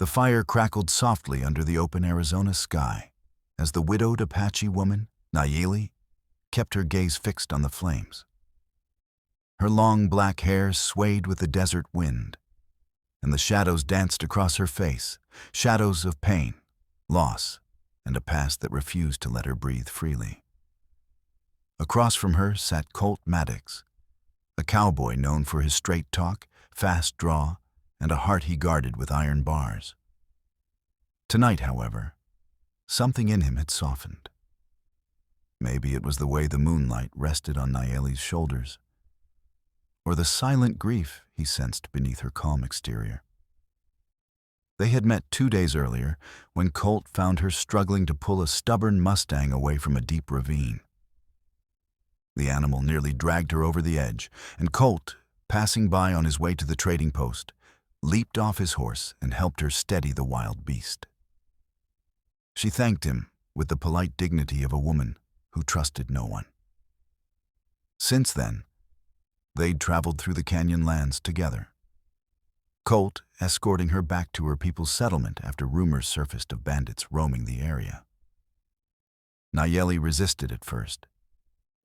The fire crackled softly under the open Arizona sky as the widowed Apache woman, Nayeli, kept her gaze fixed on the flames. Her long black hair swayed with the desert wind, and the shadows danced across her face, shadows of pain, loss, and a past that refused to let her breathe freely. Across from her sat Colt Maddox, a cowboy known for his straight talk, fast draw, and a heart he guarded with iron bars. Tonight, however, something in him had softened. Maybe it was the way the moonlight rested on Nayeli's shoulders, or the silent grief he sensed beneath her calm exterior. They had met 2 days earlier when Colt found her struggling to pull a stubborn Mustang away from a deep ravine. The animal nearly dragged her over the edge, and Colt, passing by on his way to the trading post, leaped off his horse and helped her steady the wild beast. She thanked him with the polite dignity of a woman who trusted no one. Since then, they'd traveled through the canyon lands together, Colt escorting her back to her people's settlement after rumors surfaced of bandits roaming the area. Nayeli resisted at first,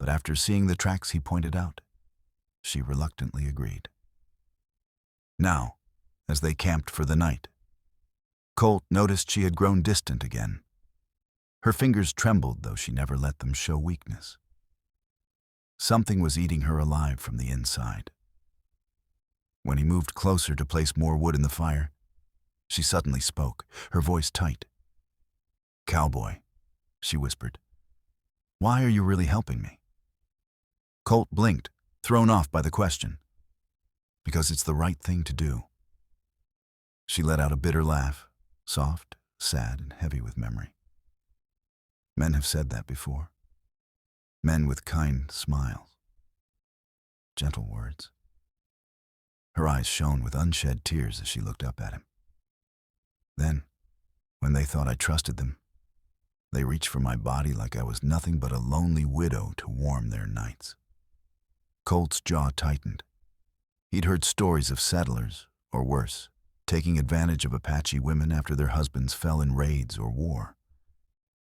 but after seeing the tracks he pointed out, she reluctantly agreed. Now, as they camped for the night, Colt noticed she had grown distant again. Her fingers trembled, though she never let them show weakness. Something was eating her alive from the inside. When he moved closer to place more wood in the fire, she suddenly spoke, her voice tight. "Cowboy," she whispered, "why are you really helping me?" Colt blinked, thrown off by the question. "Because it's the right thing to do." She let out a bitter laugh, soft, sad, and heavy with memory. Men have said that before. Men with kind smiles, gentle words. Her eyes shone with unshed tears as she looked up at him. Then, when they thought I trusted them, they reached for my body like I was nothing but a lonely widow to warm their nights. Colt's jaw tightened. He'd heard stories of settlers, or worse, taking advantage of Apache women after their husbands fell in raids or war.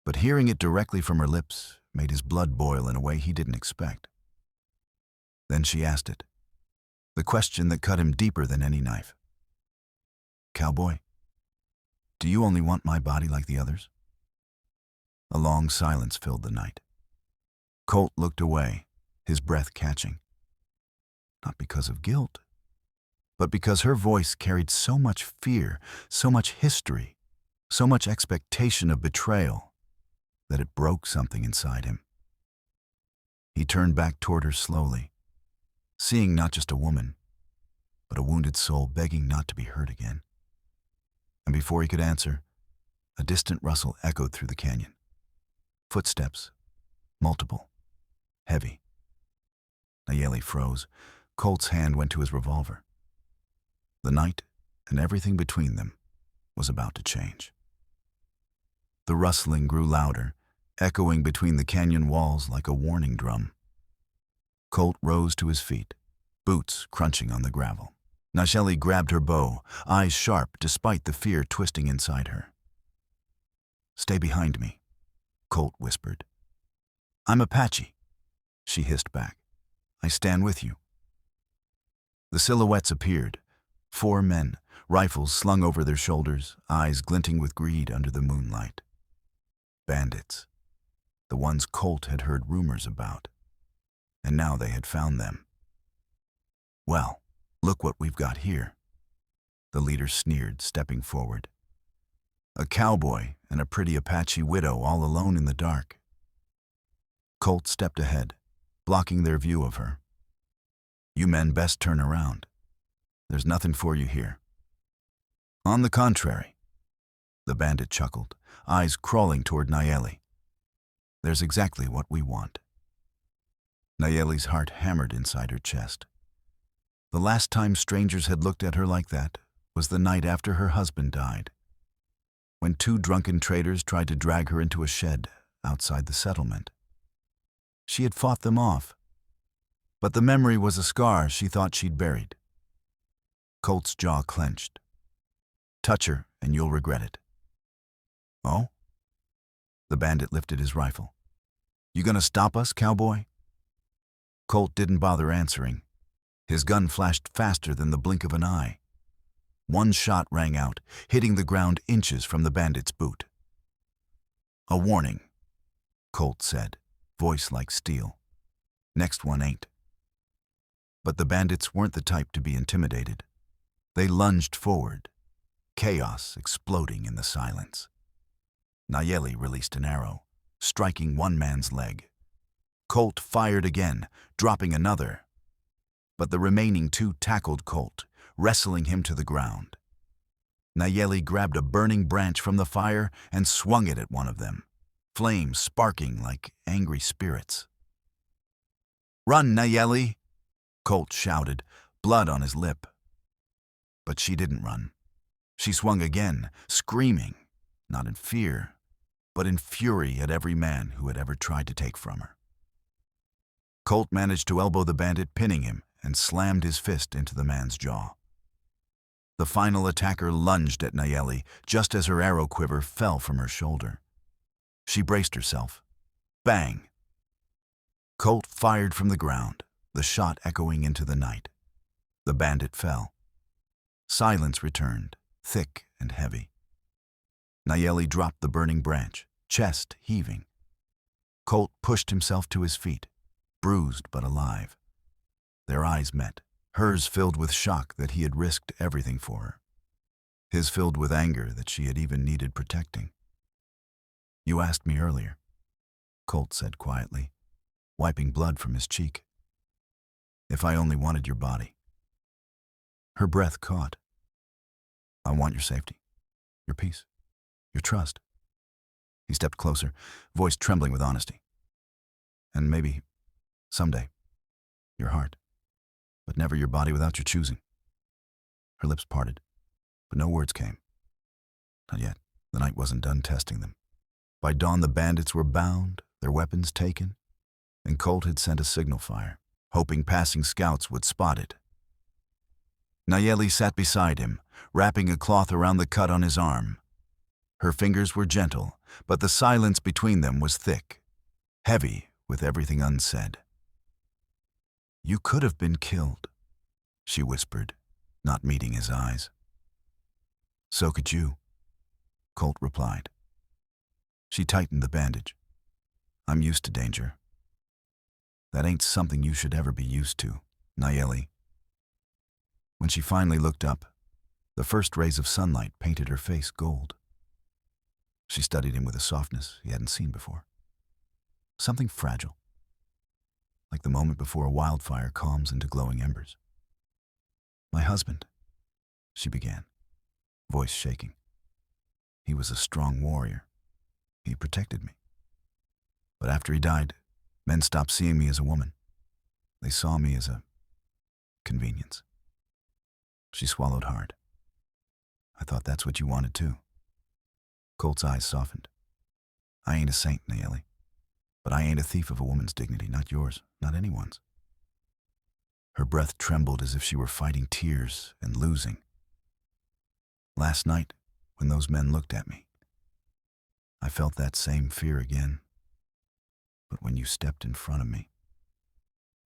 But hearing it directly from her lips made his blood boil in a way he didn't expect. Then she asked it, the question that cut him deeper than any knife. "Cowboy, do you only want my body like the others?" A long silence filled the night. Colt looked away, his breath catching. Not because of guilt, but because her voice carried so much fear, so much history, so much expectation of betrayal, that it broke something inside him. He turned back toward her slowly, seeing not just a woman, but a wounded soul begging not to be hurt again. And before he could answer, a distant rustle echoed through the canyon. Footsteps, multiple, heavy. Nayeli froze. Colt's hand went to his revolver. The night and everything between them was about to change. The rustling grew louder, echoing between the canyon walls like a warning drum. Colt rose to his feet, boots crunching on the gravel. Nayeli grabbed her bow, eyes sharp despite the fear twisting inside her. "Stay behind me," Colt whispered. "I'm Apache," she hissed back. "I stand with you." The silhouettes appeared, 4 men, rifles slung over their shoulders, eyes glinting with greed under the moonlight. Bandits, the ones Colt had heard rumors about, and now they had found them. "Well, look what we've got here," the leader sneered, stepping forward. "A cowboy and a pretty Apache widow all alone in the dark." Colt stepped ahead, blocking their view of her. "You men best turn around. There's nothing for you here." "On the contrary," the bandit chuckled, eyes crawling toward Nayeli. "There's exactly what we want." Nayeli's heart hammered inside her chest. The last time strangers had looked at her like that was the night after her husband died, when 2 drunken traders tried to drag her into a shed outside the settlement. She had fought them off, but the memory was a scar she thought she'd buried. Colt's jaw clenched. "Touch her and you'll regret it." "Oh?" The bandit lifted his rifle. "You gonna stop us, cowboy?" Colt didn't bother answering. His gun flashed faster than the blink of an eye. One shot rang out, hitting the ground inches from the bandit's boot. "A warning," Colt said, voice like steel. "Next one ain't." But the bandits weren't the type to be intimidated. They lunged forward, chaos exploding in the silence. Nayeli released an arrow, striking one man's leg. Colt fired again, dropping another. But the remaining two tackled Colt, wrestling him to the ground. Nayeli grabbed a burning branch from the fire and swung it at one of them, flames sparking like angry spirits. "Run, Nayeli!" Colt shouted, blood on his lip. But she didn't run. She swung again, screaming, not in fear, but in fury at every man who had ever tried to take from her. Colt managed to elbow the bandit, pinning him, and slammed his fist into the man's jaw. The final attacker lunged at Nayeli just as her arrow quiver fell from her shoulder. She braced herself. Bang! Colt fired from the ground, the shot echoing into the night. The bandit fell. Silence returned, thick and heavy. Nayeli dropped the burning branch, chest heaving. Colt pushed himself to his feet, bruised but alive. Their eyes met, hers filled with shock that he had risked everything for her, his filled with anger that she had even needed protecting. "You asked me earlier," Colt said quietly, wiping blood from his cheek. "If I only wanted your body." Her breath caught. "I want your safety, your peace, your trust." He stepped closer, voice trembling with honesty. "And maybe, someday, your heart, but never your body without your choosing." Her lips parted, but no words came. Not yet. The night wasn't done testing them. By dawn, the bandits were bound, their weapons taken, and Colt had sent a signal fire, hoping passing scouts would spot it. Nayeli sat beside him, wrapping a cloth around the cut on his arm. Her fingers were gentle, but the silence between them was thick, heavy with everything unsaid. "You could have been killed," she whispered, not meeting his eyes. "So could you," Colt replied. She tightened the bandage. "I'm used to danger." "That ain't something you should ever be used to, Nayeli." When she finally looked up, the first rays of sunlight painted her face gold. She studied him with a softness he hadn't seen before. Something fragile, like the moment before a wildfire calms into glowing embers. "My husband," she began, voice shaking. "He was a strong warrior. He protected me. But after he died, men stopped seeing me as a woman. They saw me as a convenience." She swallowed hard. "I thought that's what you wanted too." Colt's eyes softened. "I ain't a saint, Nayeli, but I ain't a thief of a woman's dignity, not yours, not anyone's." Her breath trembled as if she were fighting tears and losing. "Last night, when those men looked at me, I felt that same fear again. But when you stepped in front of me,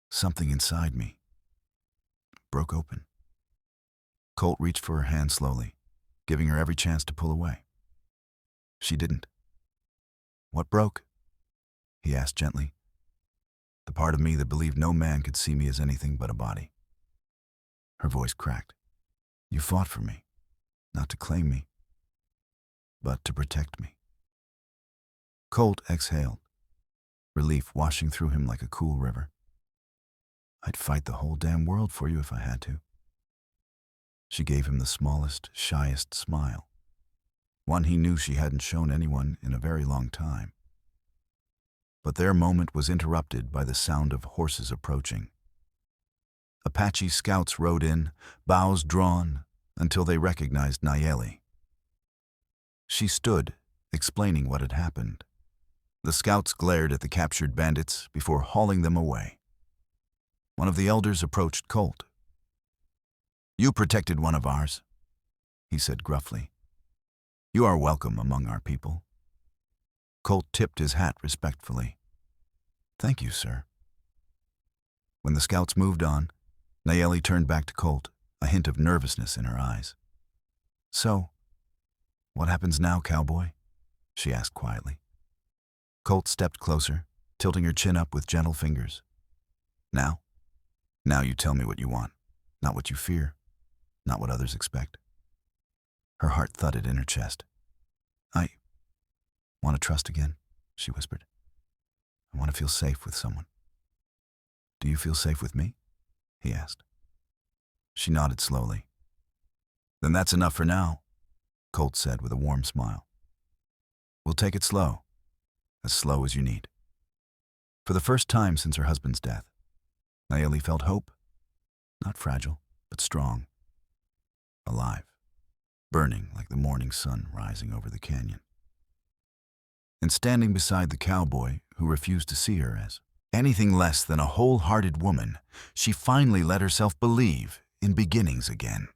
something inside me broke open." Colt reached for her hand slowly, giving her every chance to pull away. She didn't. "What broke?" he asked gently. "The part of me that believed no man could see me as anything but a body." Her voice cracked. "You fought for me, not to claim me, but to protect me." Colt exhaled, relief washing through him like a cool river. "I'd fight the whole damn world for you if I had to." She gave him the smallest, shyest smile, one he knew she hadn't shown anyone in a very long time. But their moment was interrupted by the sound of horses approaching. Apache scouts rode in, bows drawn, until they recognized Nayeli. She stood, explaining what had happened. The scouts glared at the captured bandits before hauling them away. One of the elders approached Colt. "You protected one of ours," he said gruffly. You are welcome among our people. Colt tipped his hat respectfully. Thank you, sir. When the scouts moved on, Nayeli turned back to Colt, a hint of nervousness in her eyes. So, what happens now, Cowboy? She asked quietly. Colt stepped closer, tilting her chin up with gentle fingers. Now you tell me what you want, not what you fear, not what others expect. Her heart thudded in her chest. I want to trust again, she whispered. I want to feel safe with someone. Do you feel safe with me? He asked. She nodded slowly. Then that's enough for now, Colt said with a warm smile. We'll take it slow as you need. For the first time since her husband's death, Nayeli felt hope, not fragile, but strong, alive, burning like the morning sun rising over the canyon. And standing beside the cowboy who refused to see her as anything less than a wholehearted woman, she finally let herself believe in beginnings again.